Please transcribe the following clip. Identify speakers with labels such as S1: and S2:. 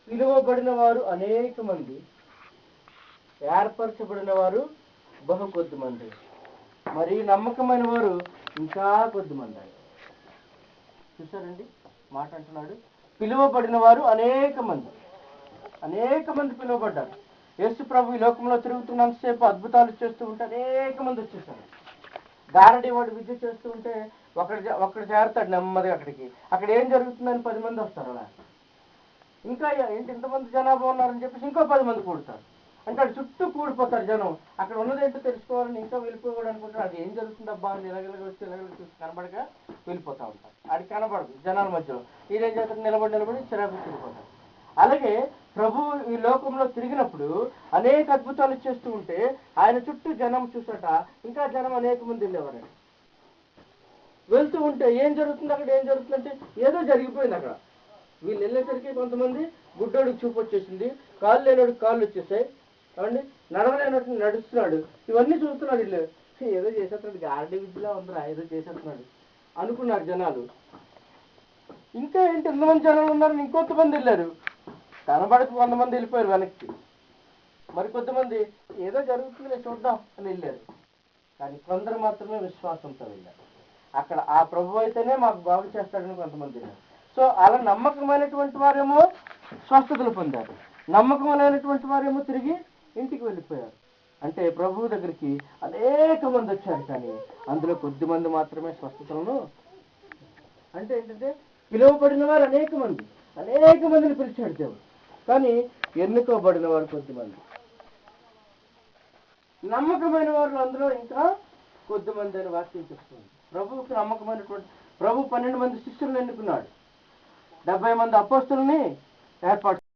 S1: పిలువబడిన వారు అనేక మంది, ఏర్పరచబడిన వారు బహు కొద్ది మంది, మరి నమ్మకమైన వారు ఇంకా కొద్ది మంది. చూసారండి మాట అంటున్నాడు, పిలువబడిన వారు అనేక మంది పిలువబడ్డారు. యేసు ప్రభు ఈ లోకంలో తిరుగుతున్నంతసేపు అద్భుతాలు చేస్తూ ఉంటే అనేక మంది వచ్చేసారు. గారడి వాడు విద్య చేస్తూ ఉంటే ఒకడు చేరతాడు నెమ్మదిగా అక్కడికి. అక్కడ ఏం జరుగుతుందని 10 మంది వస్తారు. అలా ఇంకా ఏంటి ఇంతమంది జనాభా ఉన్నారని చెప్పేసి ఇంకో 10 మంది కూడతారు. అంటే అక్కడ చుట్టూ కూడిపోతారు జనం. అక్కడ ఉన్నదేంటో తెలుసుకోవాలని ఇంకా వెళ్ళిపోయాడు అనుకుంటారు. అది ఏం జరుగుతుంది అబ్బా అని ఇలాగ వచ్చి చూసి కనబడక వెళ్ళిపోతూ ఉంటారు. అది కనబడదు జనాల మధ్యలో. ఇదేం చేస్తారు, నిలబడి చిరాకు తిరిగిపోతారు. అలాగే ప్రభు ఈ లోకంలో తిరిగినప్పుడు అనేక అద్భుతాలు చేస్తూ ఉంటే ఆయన చుట్టూ జనం చూసట ఇంకా జనం అనేక మంది వెళ్ళేవారండి. వెళ్తూ ఉంటే ఏం జరుగుతుంది, అక్కడ ఏం జరుగుతుందంటే ఏదో జరిగిపోయింది అక్కడ. వీళ్ళు వెళ్ళేసరికి కొంతమంది గుడ్డోడికి చూపు వచ్చేసింది, కాళ్ళు లేనోడికి కాళ్ళు వచ్చేసాయి, అవండి నడవలేనట్టు నడుస్తున్నాడు. ఇవన్నీ చూస్తున్నాడు. వీళ్ళు ఏదో చేసేస్తున్నాడు, గారడీ విద్యలా ఉందిరా, ఏదో చేసేస్తున్నాడు అనుకున్నారు జనాలు. ఇంకా ఏంటి ఎంతమంది జనాలు ఉన్నారని ఇంకొంతమంది వెళ్ళారు. కనబడక కొంతమంది వెళ్ళిపోయారు వెనక్కి. మరి కొంతమంది ఏదో జరుగుతుందిలే చూద్దాం అని వెళ్ళారు. కానీ కొందరు మాత్రమే విశ్వాసంతో వెళ్ళారు. అక్కడ ఆ ప్రభు అయితేనే మాకు బాగు చేస్తాడని కొంతమంది వెళ్ళారు. సో అలా నమ్మకమైనటువంటి వారేమో స్వస్థతలు పొందారు, నమ్మకమైనటువంటి వారేమో తిరిగి ఇంటికి వెళ్ళిపోయారు. అంటే ప్రభువు దగ్గరికి అనేక మంది వచ్చారు, కానీ అందులో కొద్ది మంది మాత్రమే స్వస్థతలను. అంటే ఏంటంటే పిలువబడిన వారు అనేక మందిని పిలిచాడు దేవుడు, కానీ ఎన్నుకోబడిన వారు కొద్దిమంది. నమ్మకమైన వారు అందులో ఇంకా కొద్దిమంది అని వాక్యం చెప్తుంది. ప్రభువుకి నమ్మకమైనటువంటి ప్రభు 12 మంది శిష్యులను ఎన్నుకున్నాడు, 70 మంది అపోస్తలుని ఏర్పాటు